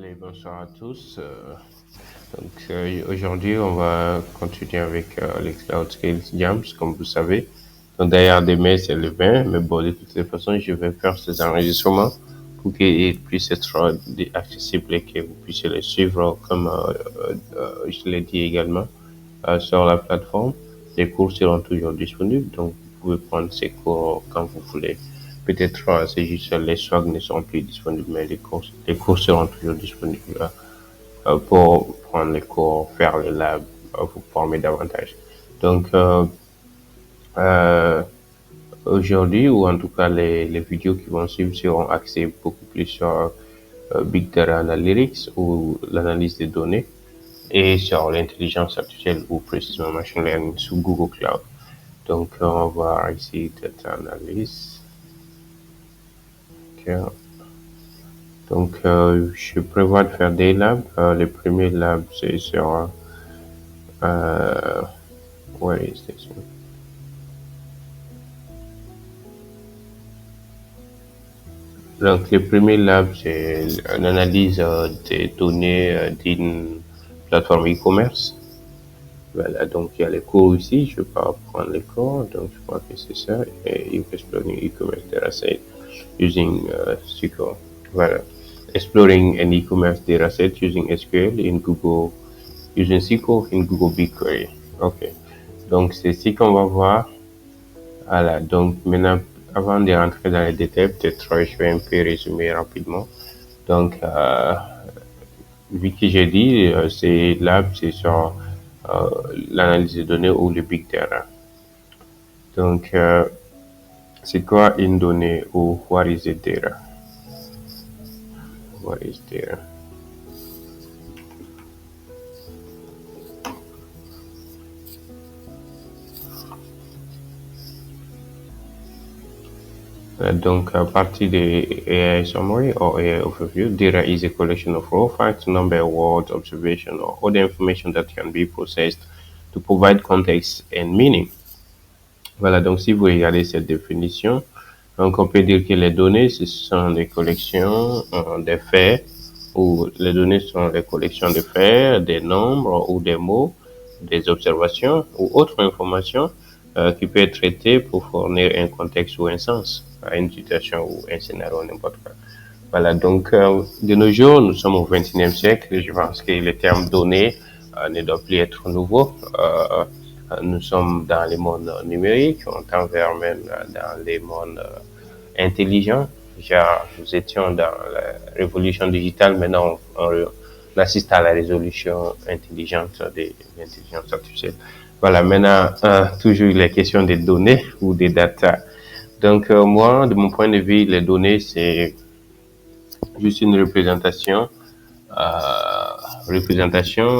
Allez, bonsoir à tous. Aujourd'hui, on va continuer avec les Cloud Skills Jams, comme vous savez. Donc derrière des mails, c'est le 20, mais bon, de toutes les façons, je vais faire ces enregistrements pour qu'ils puissent être accessibles et que vous puissiez les suivre, comme je l'ai dit également, sur la plateforme. Les cours seront toujours disponibles, donc vous pouvez prendre ces cours quand vous voulez. Peut-être c'est juste les SWAG ne sont plus disponibles, mais les cours seront toujours disponibles pour prendre les cours, faire les labs, vous former davantage. Donc, euh, aujourd'hui, ou en tout cas les vidéos qui vont suivre seront axées beaucoup plus sur Big Data Analytics ou l'analyse des données et sur l'intelligence artificielle ou précisément machine learning sous Google Cloud. Donc, on va voir ici Data Analysis. Okay. Donc, je prévois de faire des labs. Les premiers labs, c'est sur... where is this one? Donc, le premier lab, c'est l'analyse des données d'une plateforme e-commerce. Voilà, donc il y a les cours ici. Je ne vais pas prendre les cours, donc je crois que c'est ça. Et Exploring e-commerce dataset using SQL. Voilà. Exploring an e-commerce dataset using SQL in Google, using SQL in Google BigQuery. OK. Donc, c'est ce qu'on va voir. Voilà, donc maintenant, avant de rentrer dans les détails, peut-être je vais un peu résumer rapidement. Donc, vu que j'ai dit, c'est lab, c'est sur l'analyse de données ou le big data. Donc, c'est quoi une donnée ou what is the data? What is data? Donc, à partir de AI summary or AI overview, data is a collection of raw facts, number, words, observation, or other information that can be processed to provide context and meaning. Voilà, donc si vous regardez cette définition, donc on peut dire que les données, ce sont des collections des faits, ou les données sont des collections de faits, des nombres ou des mots, des observations ou autres informations qui peuvent être traitées pour fournir un contexte ou un sens à une situation ou un scénario, n'importe quoi. Voilà, donc de nos jours, nous sommes au XXIe siècle et je pense que le terme données ne doit plus être nouveau. Nous sommes dans les mondes numériques, on tend vers même dans les mondes intelligents. Déjà, nous étions dans la révolution digitale, maintenant on assiste à la résolution intelligente de l'intelligence artificielle. Voilà, maintenant, toujours les questions des données ou des data. Donc, moi, de mon point de vue, les données, c'est juste une représentation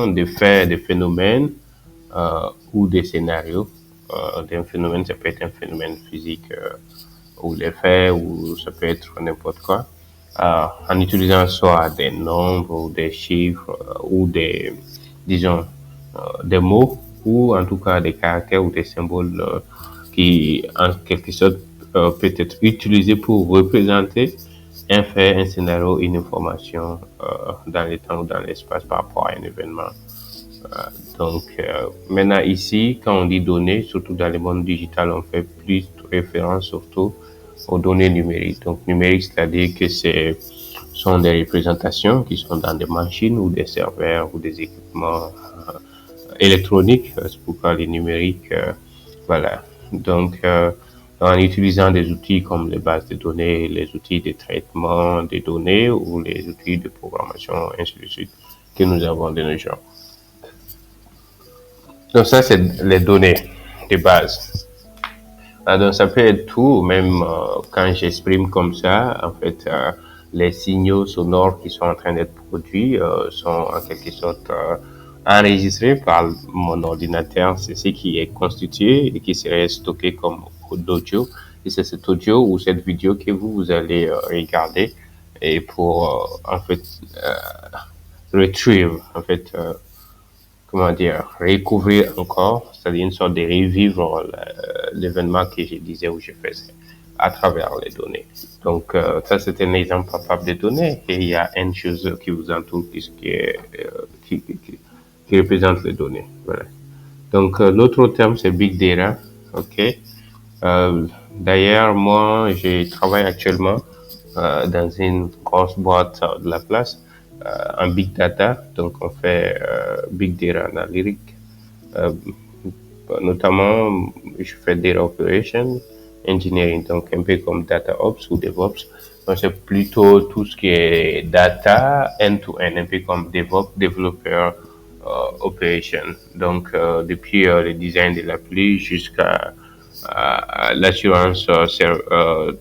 des faits, des phénomènes ou des scénarios. D'un phénomène, ça peut être un phénomène physique ou les faits, ou ça peut être n'importe quoi. En utilisant soit des nombres ou des chiffres ou disons, des mots ou en tout cas des caractères ou des symboles qui, en quelque sorte, peut être utilisés pour représenter un fait, un scénario, une information dans le temps ou dans l'espace par rapport à un événement. Donc, maintenant ici, quand on dit données, surtout dans le monde digital, on fait plus référence surtout aux données numériques. Donc, numérique, c'est-à-dire que ce sont des représentations qui sont dans des machines ou des serveurs ou des équipements électroniques. C'est pourquoi les numériques, voilà. Donc, en utilisant des outils comme les bases de données, les outils de traitement des données ou les outils de programmation, ainsi de suite, que nous avons de nos jours. Donc ça, c'est les données de base. Donc ça peut être tout, même quand j'exprime comme ça, en fait, les signaux sonores qui sont en train d'être produits sont en quelque sorte enregistrés par mon ordinateur. C'est ce qui est constitué et qui serait stocké comme audio. Et c'est cet audio ou cette vidéo que vous allez regarder et pour en fait retrieve, en fait, comment dire, recouvrir encore, c'est-à-dire une sorte de revivre l'événement que je disais ou je faisais. à travers les données. Donc, ça, c'est un exemple palpable des données. Et il y a une chose qui vous entoure qui représente les données. Voilà. Donc, l'autre terme, c'est Big Data. OK. D'ailleurs, moi, je travaille actuellement dans une grosse boîte de la place en Big Data. Donc, on fait Big Data Analytics. Euh, Notamment, je fais Data Operation Engineering, donc un peu comme Data Ops ou DevOps. Donc, c'est plutôt tout ce qui est data end-to-end, un peu comme DevOps, développeur Operation. Donc, depuis le design de l'appli jusqu'à l'assurance de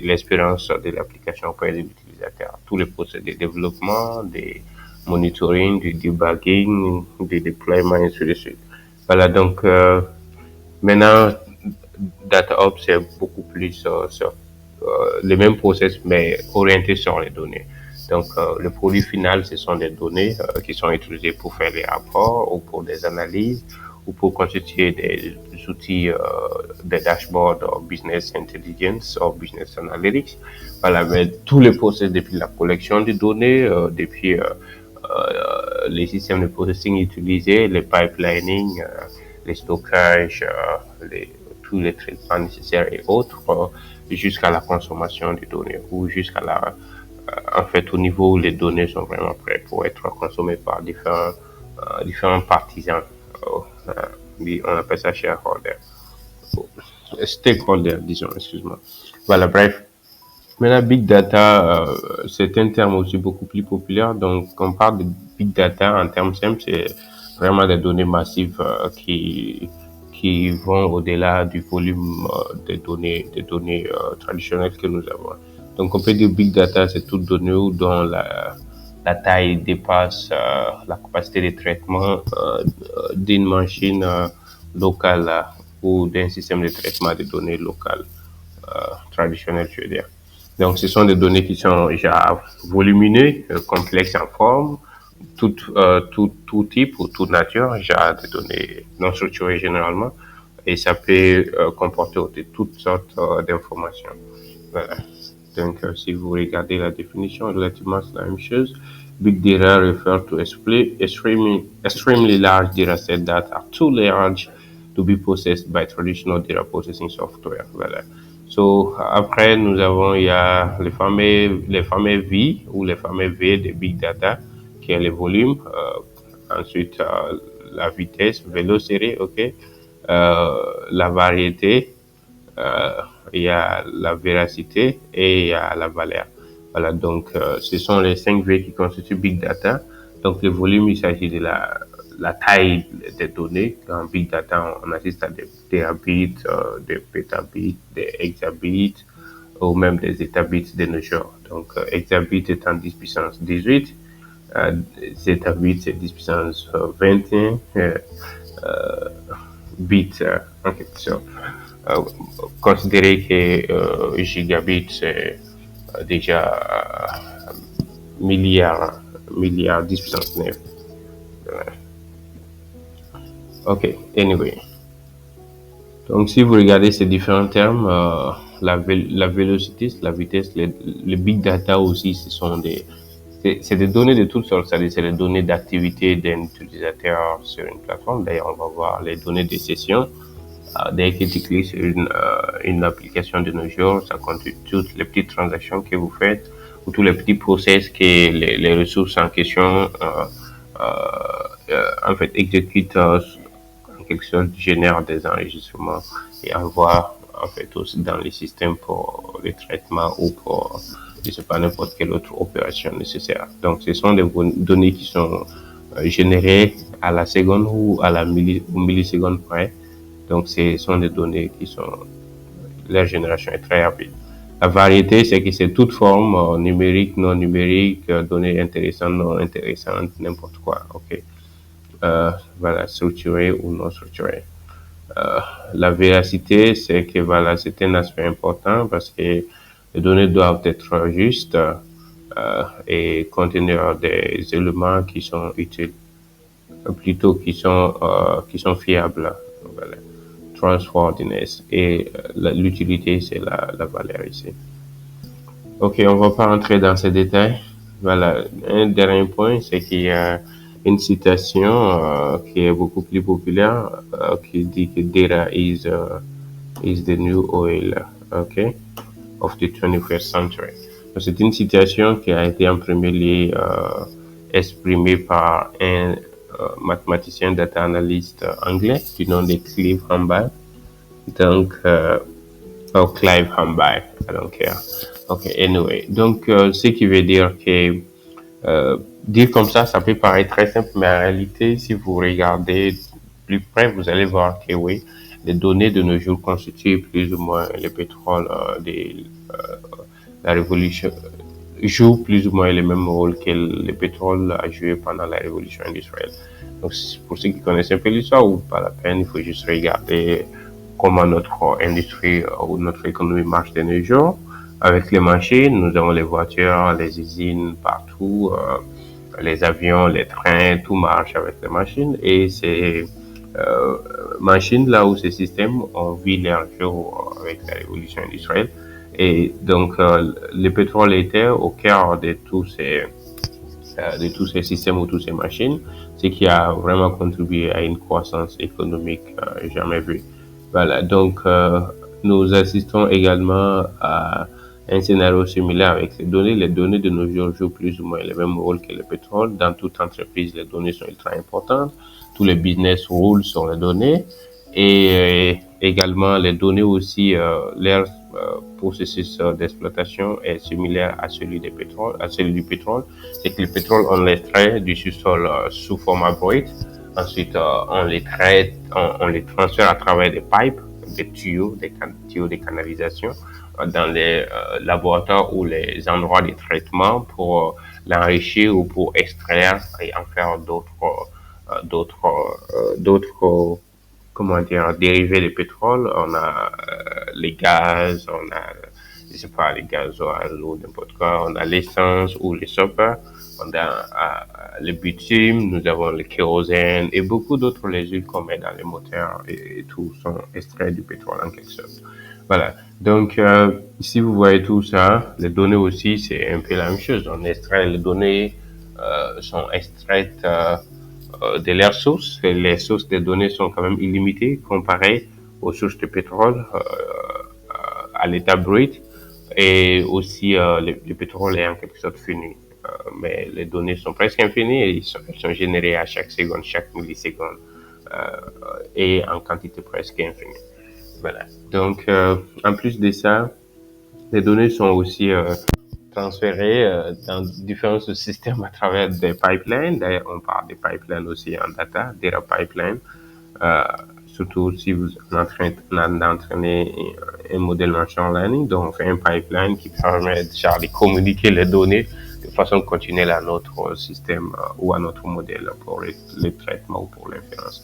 l'expérience de l'application auprès de l'utilisateur. Tous les procès de développement, de monitoring, du debugging, du deployment, et ainsi de suite. Voilà, donc maintenant, DataOps, c'est beaucoup plus sur les mêmes process, mais orientés sur les données. Donc, le produit final, ce sont des données qui sont utilisées pour faire des rapports ou pour des analyses ou pour constituer des outils, des dashboards ou business intelligence ou business analytics. Voilà, mais tous les process depuis la collection de données, depuis les systèmes de processing utilisés, les pipelining, les stockages, tous les traitements nécessaires et autres, jusqu'à la consommation des données ou jusqu'à en fait, au niveau où les données sont vraiment prêtes pour être consommées par différents partisans. Oui, on appelle ça shareholder. Stakeholder, disons, excuse-moi. Voilà, bref. Maintenant, Big Data, c'est un terme aussi beaucoup plus populaire. Donc, quand on parle de Big Data en termes simples, c'est vraiment des données massives qui vont au-delà du volume des données traditionnelles que nous avons. Donc, on peut dire Big Data, c'est toute donnée dont la taille dépasse la capacité de traitement d'une machine locale ou d'un système de traitement de données locales traditionnelles, je veux dire. Donc, ce sont des données qui sont déjà volumineuses, complexes en forme, tout type ou toute nature, déjà des données non structurées généralement, et ça peut comporter toutes sortes d'informations. Voilà. Donc, si vous regardez la définition, relativement c'est la même chose. Big data refers to extremely large data sets that are too large to be processed by traditional data processing software. Voilà. So, après, il y a les fameux V ou les fameux V de Big Data, qui est le volume. Ensuite, la vitesse, velocity, ok. La variété, euh, il y a la véracité et il y a la valeur. Voilà, donc ce sont les 5 V qui constituent Big Data. Donc le volume, il s'agit de la taille des données. Dans Big Data, on assiste à des terabits, des pétabits, des hexabits ou même des étabits de nos jours. Donc hexabit étant 10 puissance 18, zetabit c'est 10 puissance 21, bits en quelque sorte. Euh, Considérer que gigabit c'est déjà milliards 10 puissance 9. Ok, anyway. Donc, si vous regardez ces différents termes, la vélocité, la vitesse, le big data aussi, c'est des données de toutes sortes. C'est-à-dire, c'est les données d'activité d'un utilisateur sur une plateforme. D'ailleurs, on va voir les données de session. Dès que tu cliques sur une application de nos jours, ça compte toutes les petites transactions que vous faites ou tous les petits process que les ressources en question en fait exécutent en quelque sorte génère des enregistrements et envoie en fait aussi dans les systèmes pour le traitement ou pour je sais pas n'importe quelle autre opération nécessaire. Donc ce sont des données qui sont générées à la seconde ou à la milliseconde près. Donc ce sont des données qui sont leur génération est très rapide. La variété, c'est que c'est toute forme numérique, non numérique, données intéressantes, non intéressantes, n'importe quoi. Ok. Voilà, structuré ou non structuré. Euh, la véracité, c'est que voilà, c'est un aspect important parce que les données doivent être justes et contenir des éléments qui sont utiles, plutôt qui sont fiables. Voilà. trustworthiness et l'utilité, c'est la valeur ici. Ok, on va pas entrer dans ces détails. Voilà, un dernier point, c'est qu'il y a une citation qui est beaucoup plus populaire qui dit que data is the new oil, ok, of the 21st century. C'est une citation qui a été en premier lieu exprimée par un mathématicien data analyst anglais du nom de Clive Humble. Donc, Clive Humble, I don't care. Ok, anyway. Donc, ce qui veut dire que dire comme ça peut paraître très simple, mais en réalité, si vous regardez plus près, vous allez voir que oui, les données de nos jours constituent plus ou moins le pétrole de la révolution, joue plus ou moins le même rôle que le pétrole a joué pendant la révolution industrielle. Donc, pour ceux qui connaissent un peu l'histoire, ou pas la peine, il faut juste regarder comment notre industrie ou notre économie marche de nos jours. Avec les machines, nous avons les voitures, les usines partout, les avions, les trains, tout marche avec les machines. Et ces machines là où ces systèmes ont vu leur jour avec la révolution industrielle. Et donc, le pétrole était au cœur de tous ces systèmes ou toutes ces machines, ce qui a vraiment contribué à une croissance économique jamais vue. Voilà, donc nous assistons également à un scénario similaire avec les données. Les données de nos jours jouent plus ou moins le même rôle que le pétrole. Dans toute entreprise, les données sont ultra importantes. Tous les business roulent sur les données. Et également, les données aussi, leur processus d'exploitation est similaire à celui du pétrole. C'est que le pétrole, on l'extrait du sous-sol sous format brut. Ensuite, on les traite, on les transfère à travers des pipes, des tuyaux de canalisation dans les laboratoires ou les endroits de traitement pour l'enrichir ou pour extraire et en faire d'autres comment dire, dérivés de pétrole. On a les gaz, on a, je sais pas, les gasoil ou n'importe quoi, on a l'essence ou les super, on a le bitume, nous avons le kérosène et beaucoup d'autres les huiles qu'on met dans les moteurs et tout sont extraits du pétrole en quelque sorte. Voilà. Donc, si vous voyez tout ça, les données aussi, c'est un peu la même chose. On extrait les données, sont extraites de leurs sources. Et les sources des données sont quand même illimitées comparées aux sources de pétrole à l'état brut. Et aussi, le pétrole est en quelque sorte fini. Mais les données sont presque infinies et elles sont générées à chaque seconde, chaque milliseconde et en quantité presque infinie. Voilà. Donc, en plus de ça, les données sont aussi transférées dans différents systèmes à travers des pipelines. D'ailleurs, on parle des pipelines aussi en data pipeline. Euh, Surtout si vous êtes en train d'entraîner un modèle machine learning, donc on fait un pipeline qui permet déjà de communiquer les données de façon continuelle à notre système ou à notre modèle pour le traitement ou pour l'inférence.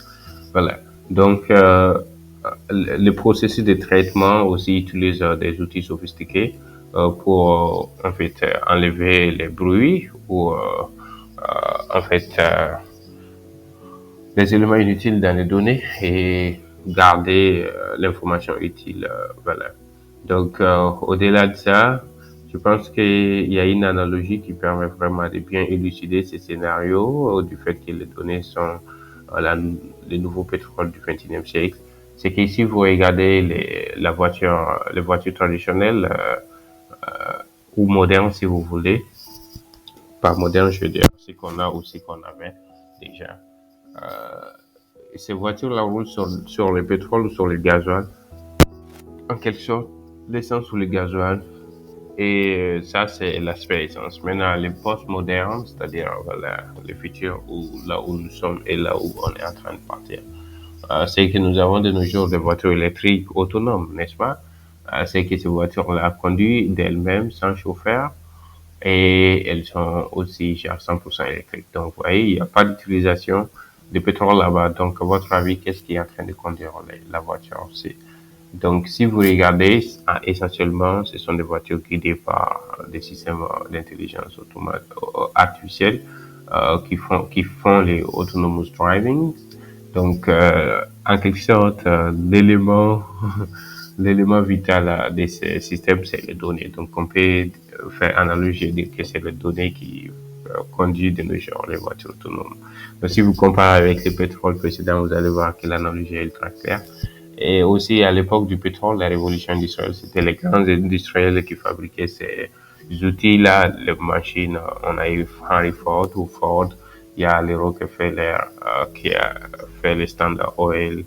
Voilà. Donc, le processus de traitement aussi utilise des outils sophistiqués pour en fait enlever les bruits ou en fait les éléments inutiles dans les données et garder l'information utile. Voilà. Donc, au-delà de ça, je pense qu'il y a une analogie qui permet vraiment de bien élucider ces scénarios du fait que les données sont les nouveaux pétroles du XXIe siècle. C'est qu'ici, vous regardez les voitures traditionnelles ou modernes, si vous voulez. Pas modernes, je veux dire, ce qu'on a ou ce qu'on avait déjà. Ces voitures-là roulent sur le pétrole ou sur le gasoil. En quelque sorte, l'essence ou le gasoil. Et ça, c'est l'aspect essence. Maintenant, les post-modernes, c'est-à-dire voilà, le futur où, là où nous sommes et là où on est en train de partir. C'est que nous avons de nos jours des voitures électriques autonomes, n'est-ce pas? C'est que ces voitures-là conduisent d'elles-mêmes sans chauffeur et elles sont aussi à 100% électriques. Donc, vous voyez, il n'y a pas d'utilisation de pétrole là-bas. Donc, à votre avis, qu'est-ce qui est en train de conduire la voiture aussi? Donc, si vous regardez, essentiellement, ce sont des voitures guidées par des systèmes d'intelligence artificielle qui font les autonomous driving. Donc, en quelque sorte, l'élément vital de ces systèmes, c'est les données. Donc, on peut faire analogie et dire que c'est les données qui conduisent de nos jours les voitures autonomes. Donc, si vous comparez avec le pétrole précédent, vous allez voir que l'analogie est ultra claire. Et aussi, à l'époque du pétrole, la révolution industrielle, c'était les grands industriels qui fabriquaient ces outils-là, les machines. On a eu Henry Ford ou Ford, il y a les Rockefeller qui a fait les Standard Oil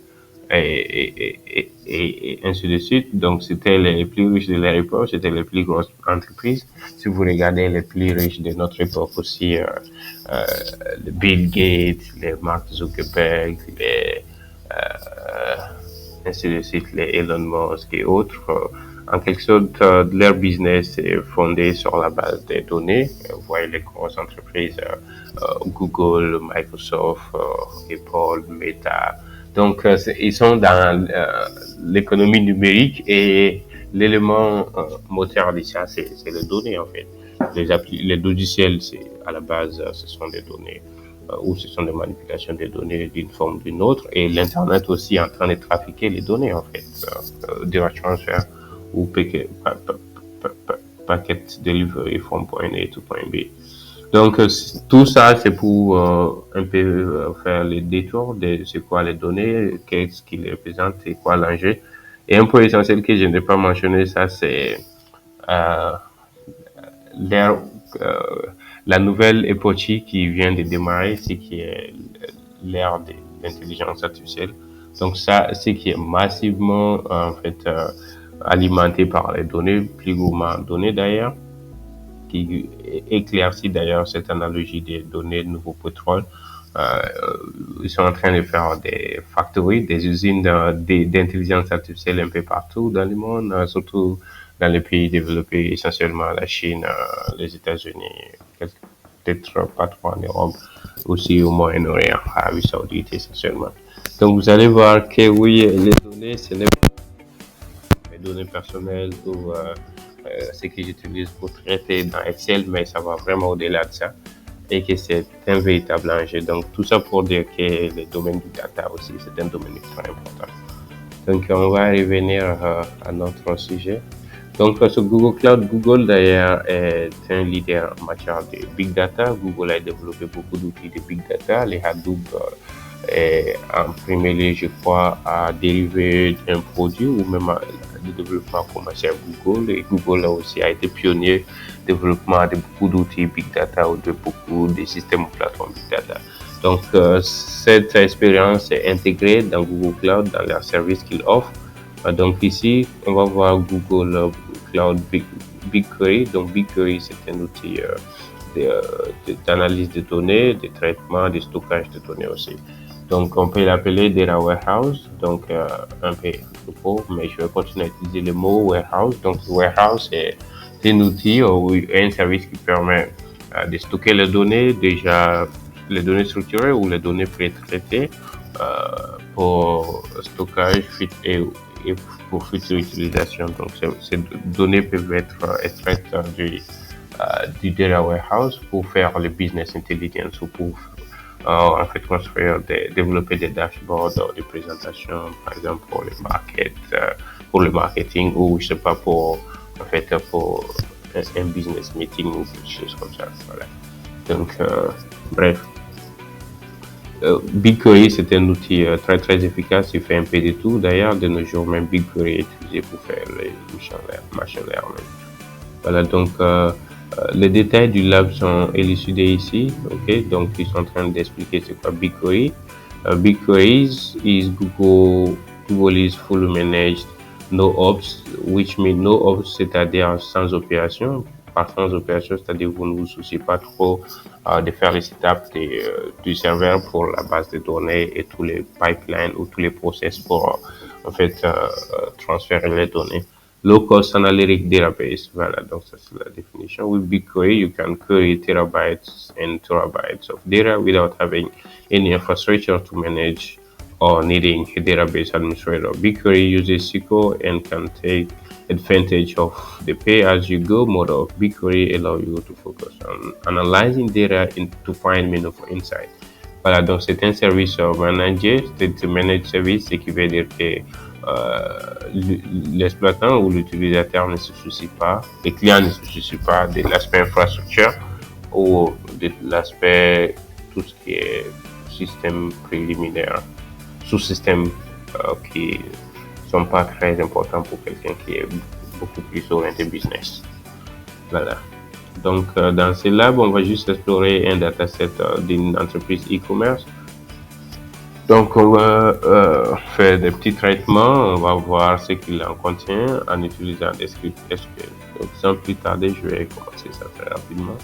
et ainsi de suite. Donc, c'était les plus riches de leur époque, c'était les plus grosses entreprises. Si vous regardez les plus riches de notre époque aussi, euh, les Bill Gates, les Mark Zuckerberg, les ainsi de suite, les Elon Musk et autres, en quelque sorte, leur business est fondé sur la base des données. Vous voyez les grosses entreprises, Google, Microsoft, Apple, Meta. Donc, ils sont dans l'économie numérique et l'élément moteur de ça, c'est les données en fait. Les logiciels, c'est à la base, ce sont des données où ce sont des manipulations des données d'une forme ou d'une autre, et l'Internet aussi est en train de trafiquer les données, en fait, direct transfer ou packet delivery from point A to point B. Donc, tout ça, c'est pour un peu faire les détours de c'est quoi les données, qu'est-ce qu'ils représentent et quoi l'enjeu. Et un point essentiel que je n'ai pas mentionné, ça, c'est euh, l'ère, euh, la nouvelle époque qui vient de démarrer, c'est qui est l'ère de l'intelligence artificielle. Donc ça, c'est qui est massivement en fait alimenté par les données, plus gourmand données d'ailleurs, qui éclaircit d'ailleurs cette analogie des données de nouveau pétrole. Euh, Ils sont en train de faire des factories, des usines d'intelligence artificielle un peu partout dans le monde, surtout dans les pays développés, essentiellement la Chine, les États-Unis, peut-être pas trop en Europe, aussi au Moyen-Orient, Arabie Saoudite essentiellement. Donc vous allez voir que oui, les données, ce n'est pas mes données personnelles ou ce que j'utilise pour traiter dans Excel, mais ça va vraiment au-delà de ça et que c'est un véritable enjeu. Donc tout ça pour dire que le domaine du data aussi, c'est un domaine extrêmement important. Donc on va revenir à notre sujet. Donc sur Google Cloud, Google d'ailleurs est un leader en matière de big data. Google a développé beaucoup d'outils de big data. Les Hadoop est en premier lieu, je crois, à dériver d'un produit ou même de développement commercial Google. Et Google a aussi été pionnier développement de beaucoup d'outils big data ou de beaucoup de systèmes ou plateformes big data. Donc, cette expérience est intégrée dans Google Cloud, dans leurs services qu'ils offrent. Donc, ici, on va voir Google Cloud BigQuery. Donc, BigQuery, c'est un outil d'analyse de données, de traitement, de stockage de données aussi. Donc, on peut l'appeler Data Warehouse, donc un peu trop, mais je vais continuer à utiliser le mot warehouse. Donc, warehouse, c'est un outil ou un service qui permet de stocker les données, déjà les données structurées ou les données pré-traitées pour stockage et pour future utilisation. Donc, ces données peuvent être extraites du Data Warehouse pour faire le business intelligence ou pour en fait développer des dashboards, des présentations, par exemple pour les pour le marketing ou je sais pas pour en fait pour un business meeting ou quelque chose comme ça. Voilà. Donc bref, BigQuery c'est un outil très efficace, il fait un peu de tout. D'ailleurs de nos jours même BigQuery est utilisé pour faire les machine learning. Voilà donc les détails du lab sont élucidés ici. Ok, donc ils sont en train d'expliquer c'est quoi BigQuery. BigQuery is Google is fully managed no ops, which means no ops, c'est-à-dire sans opération. Par sans opération, c'est-à-dire vous ne vous souciez pas trop de faire les étapes du serveur pour la base de données et tous les pipelines ou tous les process pour en fait transférer les données. Low-cost analytic database. Voilà, donc ça c'est la définition. With BigQuery, you can query terabytes and terabytes of data without having any infrastructure to manage or needing a database administrator. BigQuery uses SQL and can take advantage of the pay-as-you-go model of BigQuery allow you to focus on analyzing data to find meaningful insight. Voilà, donc c'est un service manager, c'est managed service, ce qui veut dire que l'exploitant ou l'utilisateur ne se soucie pas, le client ne se soucie pas de l'aspect infrastructure ou de l'aspect tout ce qui est système préliminaire, sous-système qui sont pas très importants pour quelqu'un qui est beaucoup plus orienté business. Voilà. Donc, dans ce lab, on va juste explorer un dataset d'une entreprise e-commerce. Donc, on va faire des petits traitements, on va voir ce qu'il en contient en utilisant des scripts SQL. Donc, sans plus tarder, je vais commencer ça très rapidement.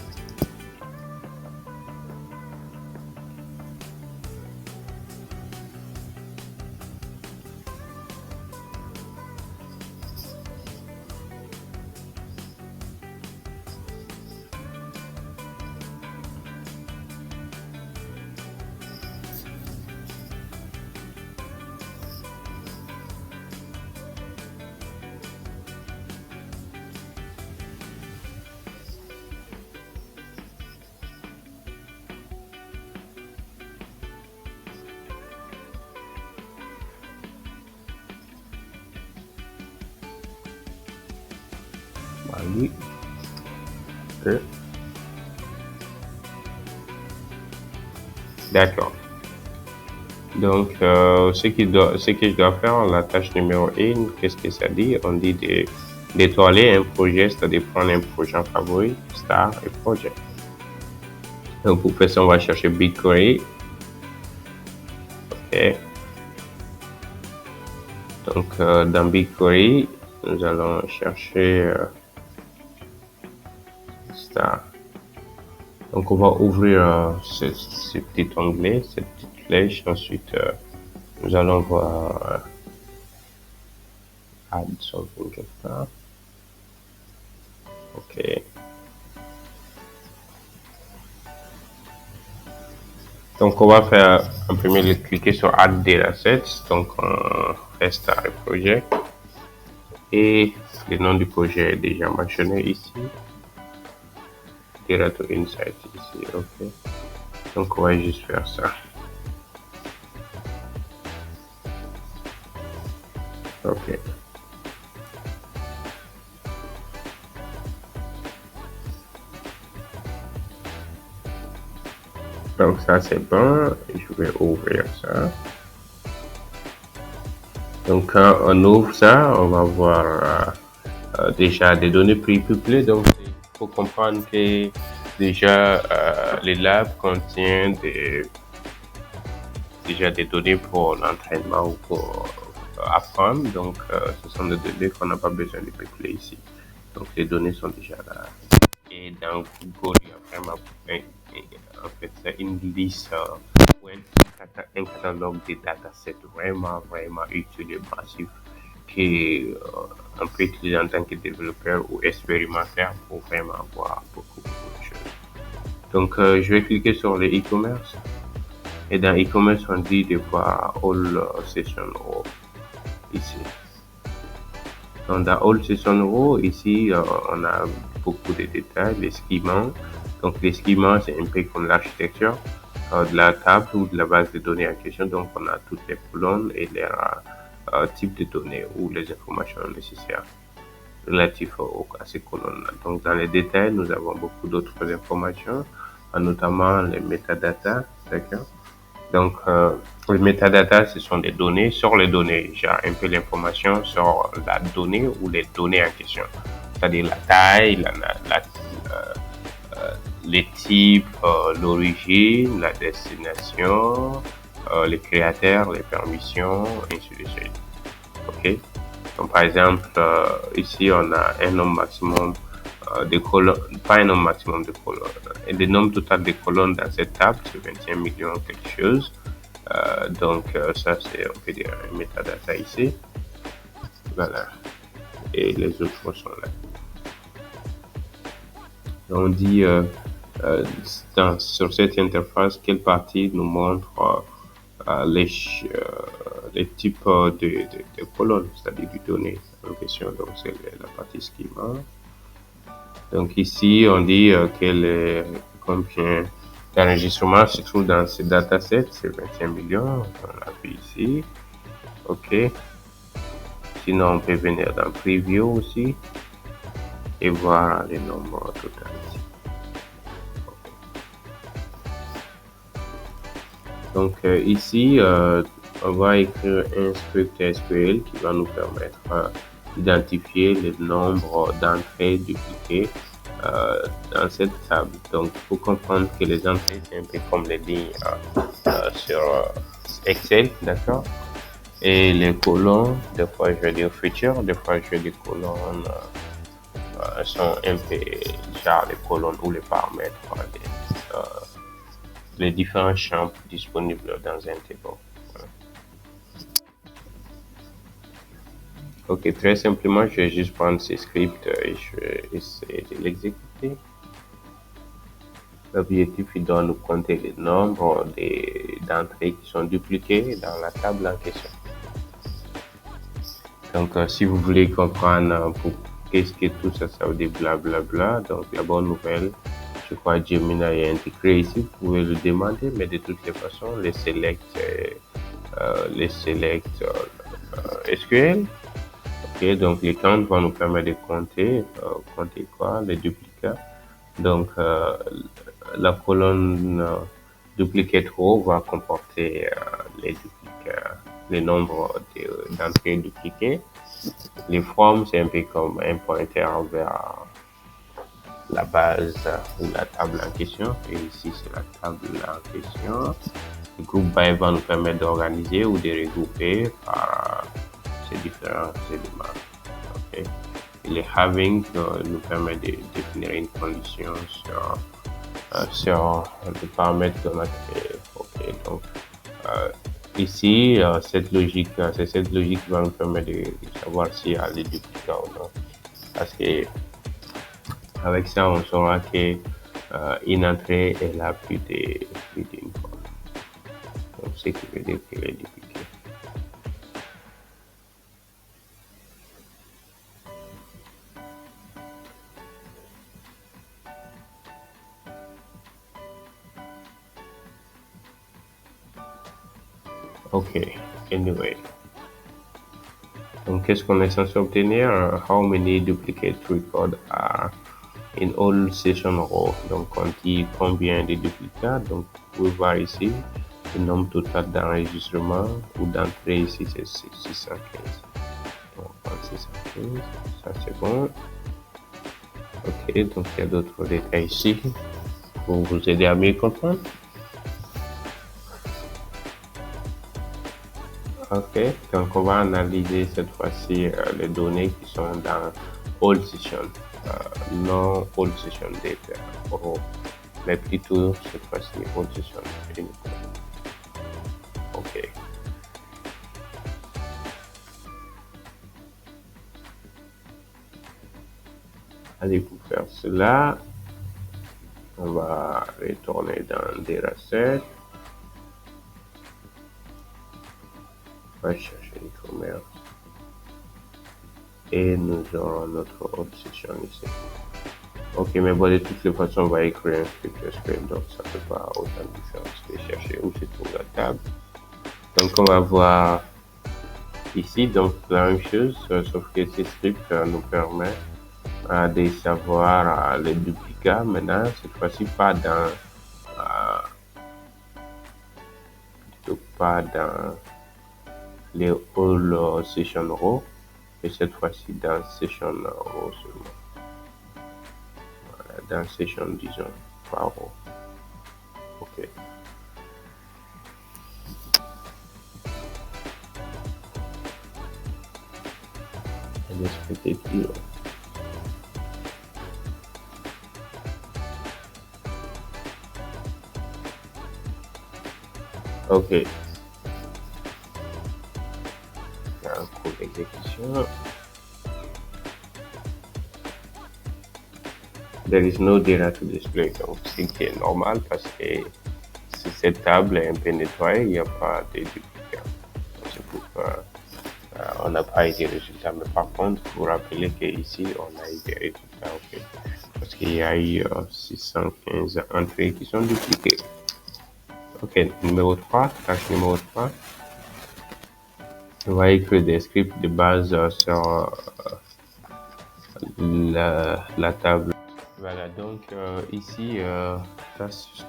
Allez. Ok. D'accord. Donc, ce que je dois faire, la tâche numéro 1, qu'est-ce que ça dit? On dit d'étoiler un projet, c'est-à-dire prendre un projet favori, star et projet. Donc, pour faire ça, on va chercher BigQuery. OK. Donc, dans BigQuery, nous allons chercher star. Donc, on va ouvrir ce petit onglet, cette petite flèche. Ensuite, nous allons voir add something quelque part. OK. Donc, on va faire en premier cliquer sur Add Datasets. Donc, on fait Star Project. Et le nom du projet est déjà mentionné ici. Data Insight ici. OK. Donc, on va juste faire ça. OK. Donc, ça, c'est bon. Je vais ouvrir ça. Donc, quand on ouvre ça, on va voir déjà des données pré-publiées. Donc, il faut comprendre que déjà, les labs contiennent déjà des données pour l'entraînement ou pour apprendre. Donc, ce sont des données qu'on n'a pas besoin de publier ici. Donc, les données sont déjà là. Et dans Google, il y a vraiment en fait, une liste ou un catalogue de datasets vraiment, vraiment utiles et massifs qu'on peut utiliser en tant que développeur ou expérimentateur pour vraiment voir beaucoup de choses. Donc, je vais cliquer sur le e-commerce. Et dans e-commerce, on dit de voir All Session Row ici. Donc, dans All Session Row, ici, on a beaucoup de détails, les schèmes. Donc, les schèmes, c'est un peu comme l'architecture de la table ou de la base de données en question. Donc, on a toutes les colonnes et les types de données ou les informations nécessaires relatives à ces colonnes-là. Donc, dans les détails, nous avons beaucoup d'autres informations, notamment les métadatas, d'accord? Donc, les métadatas, ce sont des données sur les données, genre un peu l'information sur la donnée ou les données en question, c'est-à-dire la taille, les types, l'origine, la destination, les créateurs, les permissions, ainsi de suite. OK? Donc, par exemple, ici, on a un nombre maximum de colonnes, pas un nombre maximum de colonnes, le nombre total de colonnes dans cette table, c'est 21 millions quelque chose. Donc, ça, c'est, on peut dire, un metadata ici. Voilà. Et les autres sont là. On dit sur cette interface quelle partie nous montre les types de colonnes, c'est-à-dire du données en question. Donc, c'est la partie schema. Donc, ici, on dit combien d'enregistrement se trouve dans ce dataset, c'est 21 millions. On appuie ici. OK. Sinon, on peut venir dans Preview aussi et voir les nombres total ici. Donc ici, on va écrire un script SQL qui va nous permettre d'identifier le nombre d'entrées dupliquées dans cette table. Donc, il faut comprendre que les entrées, c'est un peu comme les lignes sur Excel, d'accord? Et les colonnes, des fois je vais dire feature, des fois je vais dire colonnes, sont un peu genre les colonnes ou les paramètres, les différents champs disponibles dans un tableau. Voilà. Ok, très simplement, je vais juste prendre ce script et je vais essayer de l'exécuter. L'objectif est de nous compter le nombre d'entrées qui sont dupliquées dans la table en question. Donc, si vous voulez comprendre qu'est-ce que tout ça, ça veut dire blablabla, donc la bonne nouvelle, je crois que Gemini est intégré ici, vous pouvez le demander, mais de toutes les façons, les select SQL. Ok, donc les count vont nous permettre de compter quoi, les duplicats. Donc, la colonne duplicate row va comporter les duplicats, les nombres d'entrées dupliquées. Les formes, c'est un peu comme un pointeur vers la base ou la table en question. Et ici, c'est la table en question. Le groupe by va nous permettre d'organiser ou de regrouper par ces différents éléments. Okay. Et les having nous permet de définir une condition sur le paramètre qu'on a créé. Okay. Donc, ici, c'est cette logique qui va nous permettre de savoir s'il y a des duplicats ou non. Parce que avec ça, on saura que une entrée est là plus d'une fois. Donc, ce qui veut dire qu'elle est dupliquée. Ok, anyway. Donc, qu'est-ce qu'on est censé obtenir? How many duplicate records are in all session row? Donc, on dit combien de duplicats. Donc, vous pouvez voir ici le nombre total d'enregistrement ou d'entrée ici, c'est 615. Donc, 615, ça c'est bon. Ok, donc il y a d'autres détails ici pour vous aider à mieux comprendre. Ok, donc on va analyser cette fois-ci les données qui sont dans All Session, non All Session Data, mais plutôt cette fois-ci All Session Data. Ok. Allez, pour faire cela, on va retourner dans Dataset. On va chercher e-commerce. Et nous aurons notre obsession ici. Ok, mais bon, de toutes les façons, on va écrire un script SQL, donc ça ne fait pas autant de différence de chercher où se trouve la table. Donc, on va voir ici, donc la même chose, sauf que ce script nous permet de savoir les duplicats. Maintenant, cette fois-ci, pas dans les all session row, et cette fois-ci dans session row seulement. Voilà, dans session, disons, par row. Ok. Expected. Ok. Un coup d'exécution. There is no data to display. Donc, ce qui est normal parce que si cette table est un peu nettoyée, il n'y a pas de duplicats. C'est pourquoi on n'a pas eu de résultats. Mais par contre, vous rappelez qu'ici, on a eu des résultats. Okay. parce qu'il y a eu 615 entrées qui sont dupliquées. Ok, numéro 3, tâche numéro 3. On va écrire des scripts de base sur la table. Voilà, donc ici,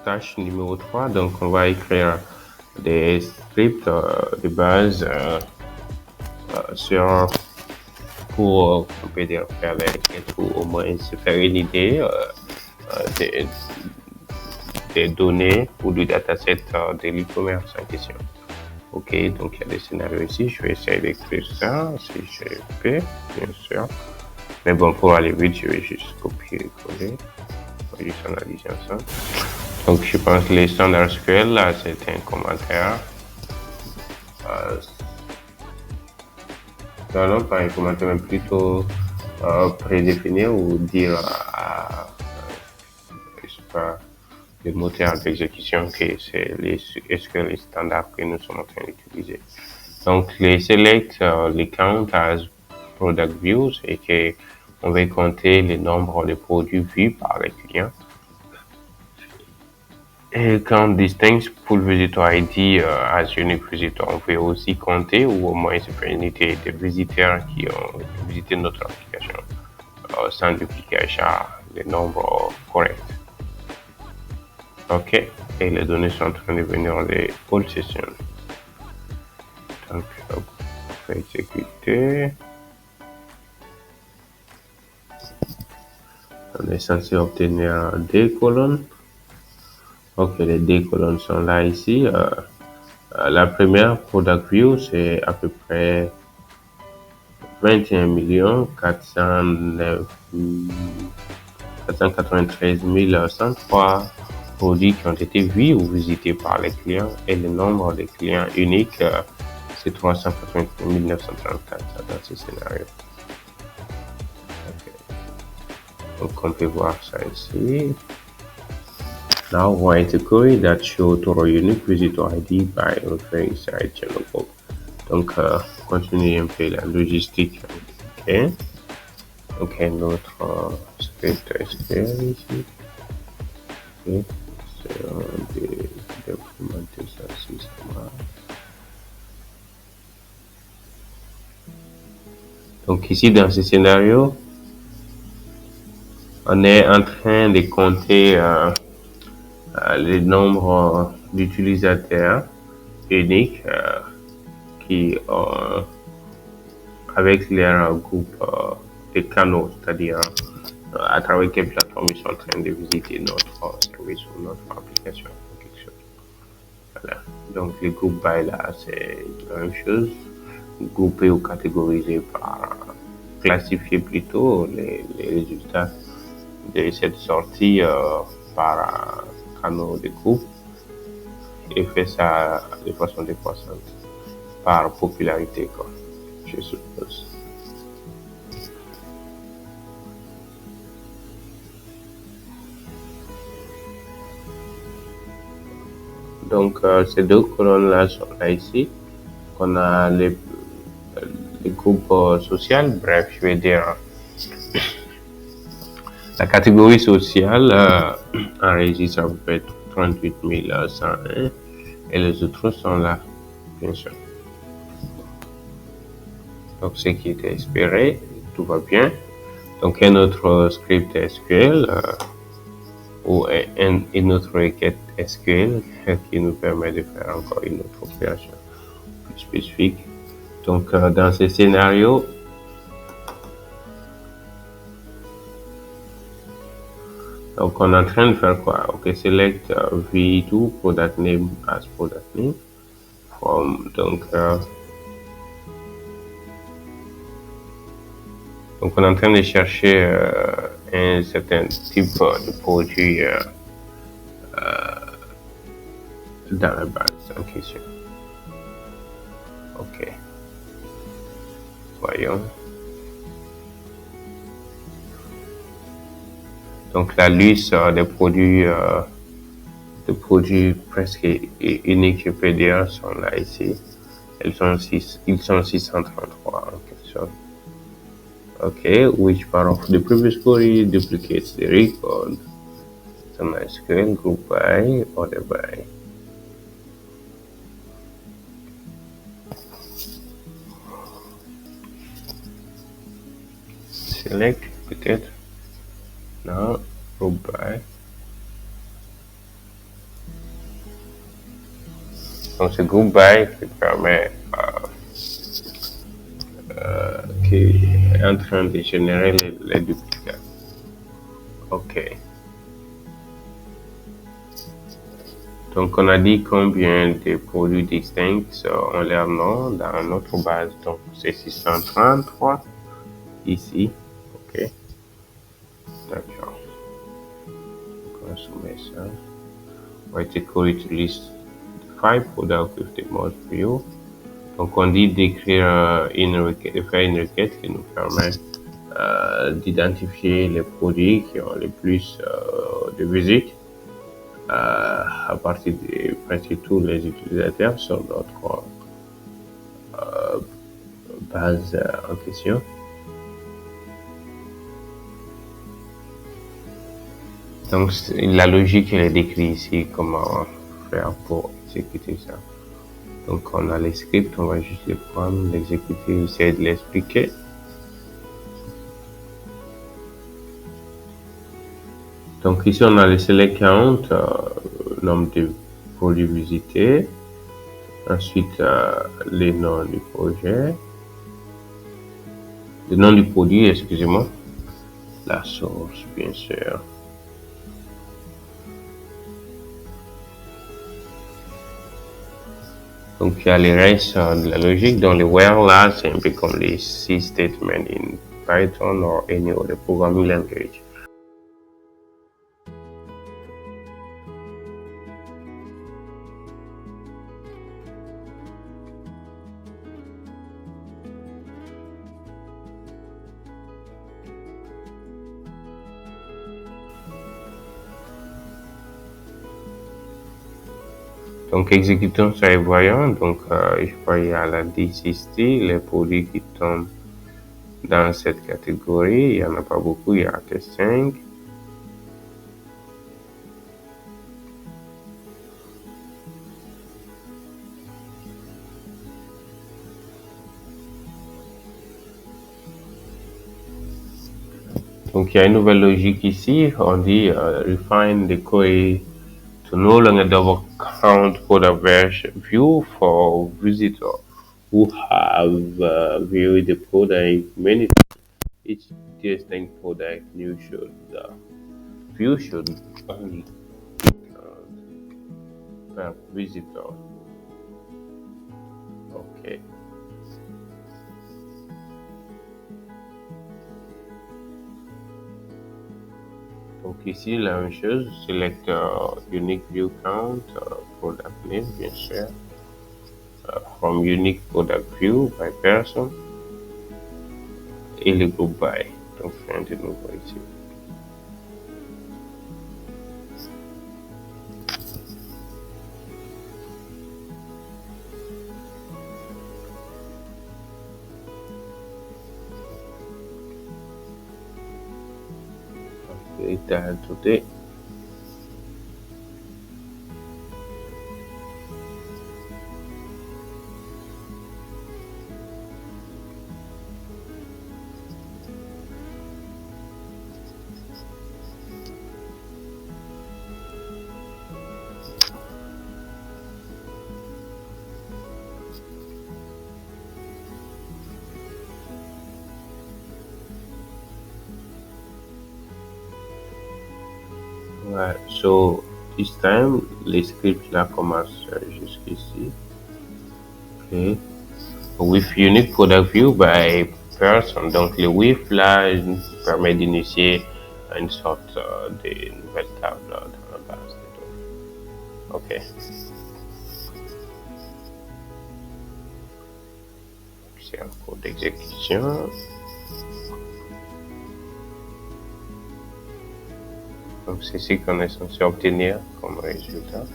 tâche numéro 3, donc on va écrire des scripts de base sur pour on peut dire faire les requêtes ou au moins se faire une idée des, des données ou du dataset de l'e-commerce en question. Ok, donc il y a des scénarios ici. Je vais essayer d'écrire ça si je peux, bien sûr. Mais bon, pour aller vite, je vais juste copier et coller. Je vais juste analyser ça. Donc, je pense que les standards SQL, là, c'est un commentaire. Non, pas un commentaire, mais plutôt prédéfinir ou dire je sais pas, le moteur d'exécution que c'est les SQL les standards que nous sommes en train d'utiliser. Donc, les select, les count as product views et que on va compter le nombre de produits vus par les clients. Et quand distinct pull visitor ID as unique visitor, on peut aussi compter ou au moins se faire une idée des visiteurs qui ont visité notre application sans duplication, les nombres corrects. Ok, et les données sont en train de venir des all sessions. Donc, on va exécuter. On est censé obtenir des colonnes. Ok, les deux colonnes sont là ici. La première product view, c'est à peu près 21 493 103 produits qui ont été vus ou visités par les clients et le nombre de clients uniques, c'est 381 934 dans ce scénario. Okay. Donc on peut voir ça ici. Now write a query that show total unique visitor ID by referring site channel book. Donc continuer un peu la logistique. Ok. Ok, notre script SQL ici. Ok. C'est d'implémenter ça si ça marche. Donc ici dans ce scénario, on est en train de compter le nombre d'utilisateurs uniques qui avec leur groupe de canaux, c'est-à-dire à travers quelle plateforme ils sont en train de visiter notre service ou notre application ou quelque chose. Voilà. Donc le groupe by là, c'est la même chose, groupé ou catégorisé par classifier plutôt les résultats de cette sortie par canaux de groupe et fait ça de façon décroissante par popularité, quoi, je suppose. Donc ces deux colonnes là sont là ici. On a les groupes sociaux, bref, je vais dire la catégorie sociale enregistre à peu près 38 101 et les autres sont là, bien sûr. Donc, ce qui était espéré, tout va bien. Donc, un autre script SQL ou une autre requête SQL qui nous permet de faire encore une autre opération plus spécifique. Donc, dans ce scénario, donc on est en train de faire quoi? Ok, select v2 product name as product name. Donc on est en train de chercher un certain type de produit dans la base en question. Ok. Voyons. Donc la liste des produits presque uniques, je peux dire, sont là ici. Ils sont 633 en quelque sorte. Okay, which part of the previous query duplicates the record? So MySQL group by, order by. Select, peut-être. Non, group by. Donc c'est group by qui permet, qui est en train de générer les duplicats. Ok. Donc on a dit combien de produits distincts ont leur nom dans notre base. Donc c'est 633 ici. Ok. D'accord. On va soumettre ça. Write a query to list 5 products with the most view. Donc on dit d'écrire une requête, de faire une requête qui nous permet d'identifier les produits qui ont le plus de visites à partir de presque tous les utilisateurs sur notre base en question. Donc la logique elle est décrite ici, comment faire pour exécuter ça. Donc on a les scripts, on va juste les prendre, l'exécuter, essayer de l'expliquer. Donc ici on a le select count, nombre de produits visités. Ensuite les noms du projet, le nom du produit, excusez-moi, la source bien sûr. Donc il y a les restes de la logique. Dans les where là, c'est un peu comme les C statements in Python or any other programming language. Donc exécutons ça et voyons. Donc je vois il y a la D60, les produits qui tombent dans cette catégorie. Il n'y en a pas beaucoup, il y a que 5. Donc il y a une nouvelle logique ici. On dit refine the query to no longer double count product view for visitors who have viewed the product many times. Each distinct product new should view should only count per visitor. Okay. Donc ici la même chose, select unique view count product name bien sûr. From unique product view by person et le groupe by. Donc rien de nouveau ici. Et ajouter. Right, so this time les scripts là commencent jusqu'ici. Okay. With unique product view by person. Donc le with là permet d'initier une sorte de nouvelle table dans la base de données. Ok. C'est un code d'exécution. Donc c'est ce qu'on est censé obtenir comme résultat.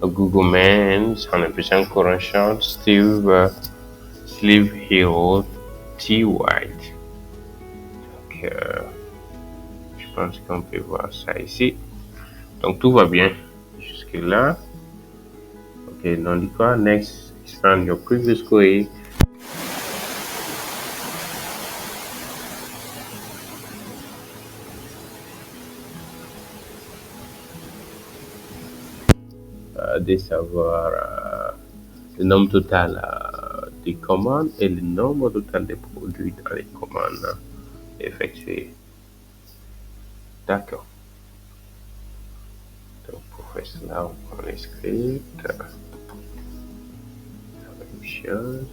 Google Man, 100% current shot, Steve Sleeve Hero T White. Donc, je pense qu'on peut voir ça ici. Donc tout va bien jusque là. Ok, on dit quoi? Next, expand your previous query. De savoir le nombre total des commandes et le nombre total des produits dans les commandes effectuées. D'accord. Donc pour faire cela, on prend les scripts. La même chose.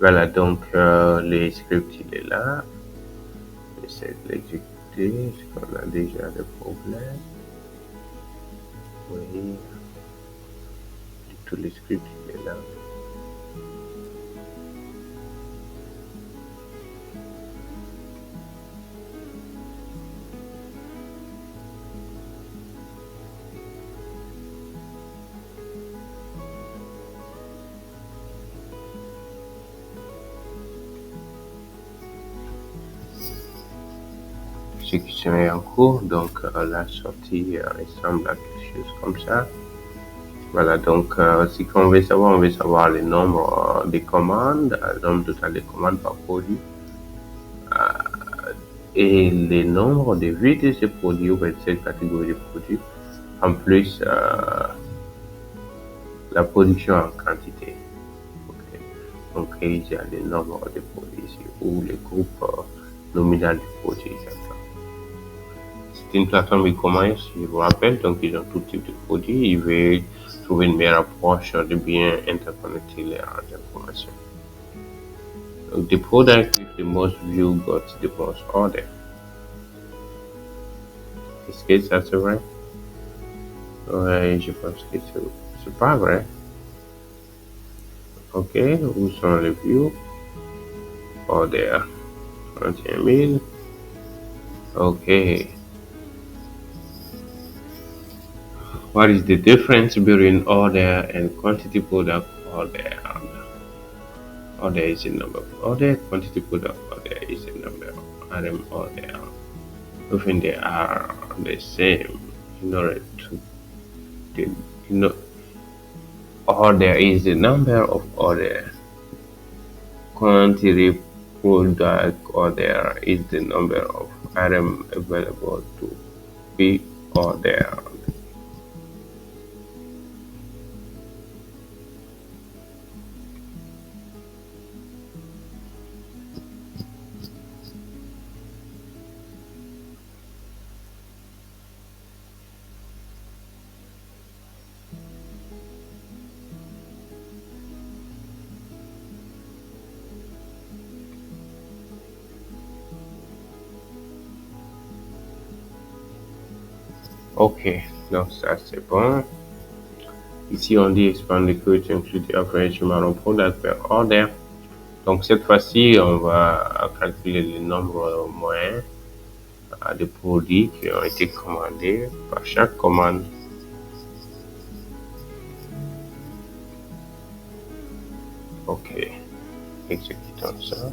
Voilà, donc le script il est là. J'essaie de l'exécuter. Est-ce qu'on a déjà des problèmes? Oui. Tout le script il est là. L'exécution est en cours, donc la sortie ressemble à quelque chose comme ça. Voilà, donc ce qu'on veut savoir, on veut savoir le nombre de commandes, le nombre total de commandes par produit et le nombre de vues de ce produit ou de cette catégorie de produits, en plus la production en quantité. Okay. Donc il y a le nombre de produits ici ou le groupe nominal de produits. C'est une plateforme e-commerce, je vous rappelle, donc ils ont tout type de produits. Ils veulent trouver une meilleure approche de bien interconnecter les informations. Donc, the product with the most view got the most order. Est-ce que ça c'est vrai? Ouais, je pense que c'est pas vrai. Ok, où sont les views? Order 31 000. Ok. What is the difference between order and quantity product order? Order is a number of order, quantity product order is a number of item order. Often they are the same in order to order is the number of order. Quantity product order is the number of item available to be ordered. Ok, donc ça c'est bon. Ici on dit expand the query to include the average amount of product per order. Donc cette fois-ci, on va calculer le nombre moyen de produits qui ont été commandés par chaque commande. Ok, exécutons ça.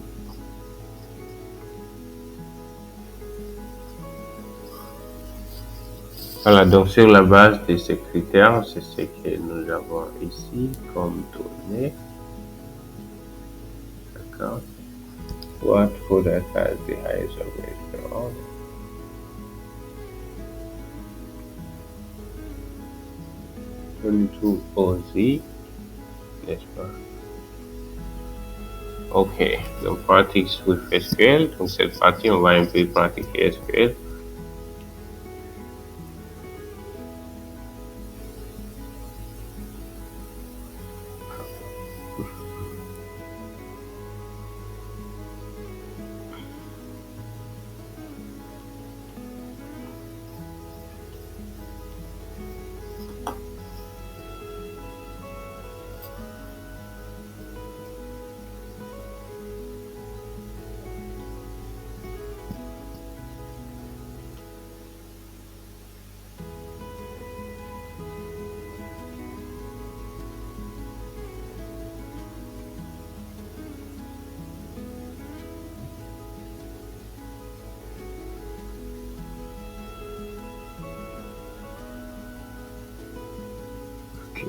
Voilà, donc sur la base de ces critères, c'est ce que nous avons ici comme données. D'accord. What product has the highest average per order? To OZ, n'est-ce pas? Ok, donc pratique with SQL. Donc cette partie, on va un peu pratiquer SQL.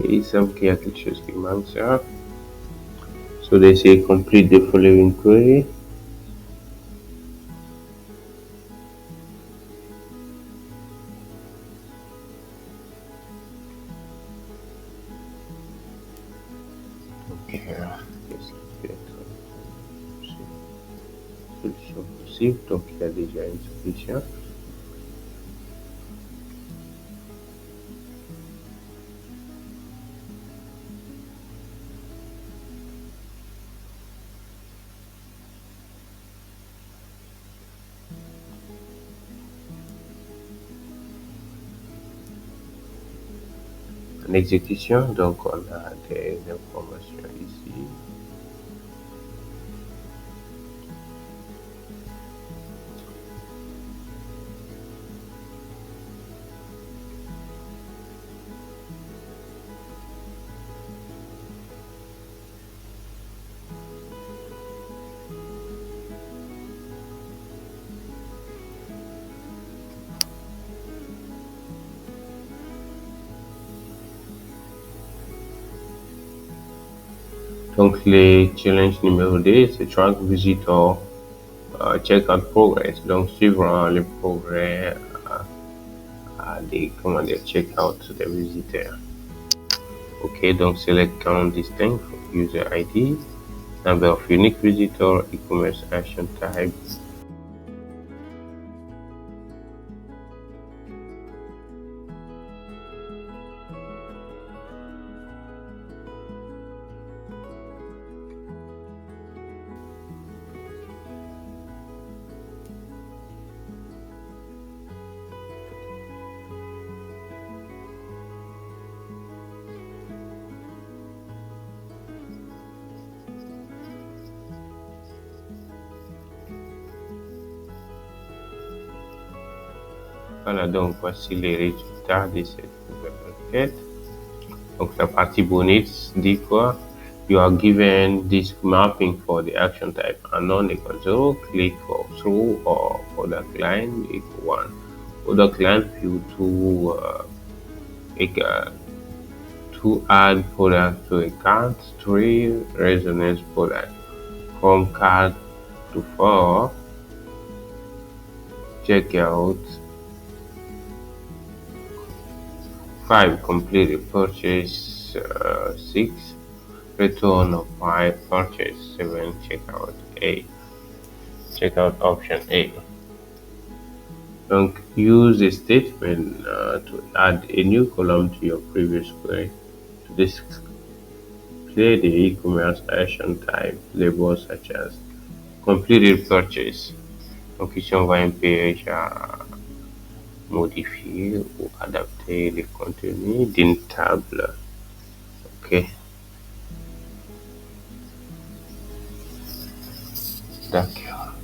Il semble qu'il y a quelque chose qui manque ça. So they say complete the following query. Okay, qu'est-ce qui peut être solution possible? Donc il y a déjà une solution. En exécution, donc on a des informations ici. Donc les challenges numéro 2, c'est track visitor checkout progress. Donc suivre le progrès des comment dire checkout des visiteurs. Ok, donc select count distinct from user ID, number of unique visitor, e-commerce action type. Voilà, donc voici les résultats de cette nouvelle requête. Donc la partie bonus dit quoi? You are given this mapping for the action type unknown equals 0, click for through or product line equal 1. Product line view to add product to a cart, 3 resonance product. From cart to 4, checkout, 5 completed purchase, 6 return of 5 purchase, 7 checkout A. Checkout option A. Donc use a statement to add a new column to your previous query to display the e-commerce action type labels such as completed purchase. Donc ici on va un peu modifier ou adapter les contenus d'une table. Ok. D'accord.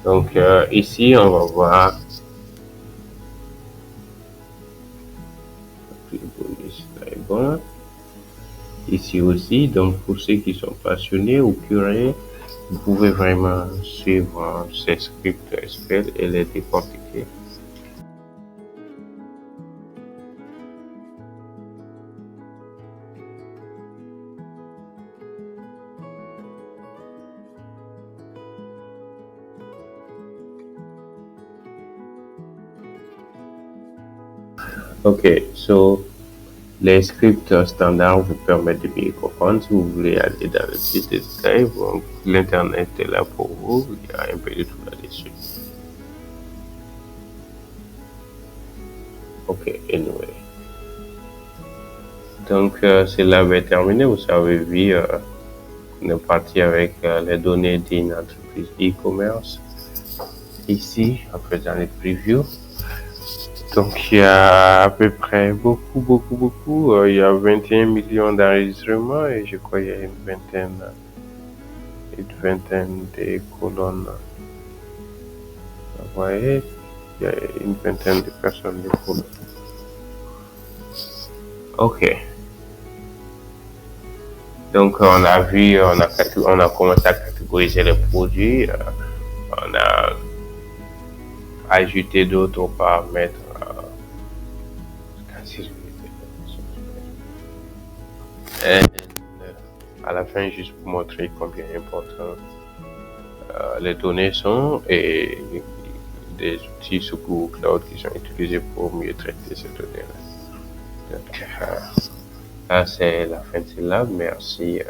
Donc ici on va voir bon. Ici aussi, donc pour ceux qui sont passionnés ou curieux, vous pouvez vraiment suivre ces scripts SQL et les décortiquer. Ok, so les scripts standards vous permettent de mieux comprendre. Si vous voulez aller dans le plus de détails, bon, l'internet est là pour vous. Il y a un peu de tout là-dessus. Ok, anyway. Donc, cela va être terminé. Vous avez vu, on est parti avec les données d'une entreprise e-commerce. Ici, en faisant les previews. Donc, il y a à peu près beaucoup. Il y a 21 millions d'enregistrements et je crois qu'il y a une vingtaine de colonnes. Vous voyez, il y a une vingtaine de personnes de colonnes. Ok. Donc, on a vu, on a commencé à catégoriser les produits. on a ajouté d'autres paramètres. Et à la fin, juste pour montrer combien important les données sont et des outils sous Google Cloud qui sont utilisés pour mieux traiter ces données-là. Donc, ça, c'est la fin de celle-là. Merci.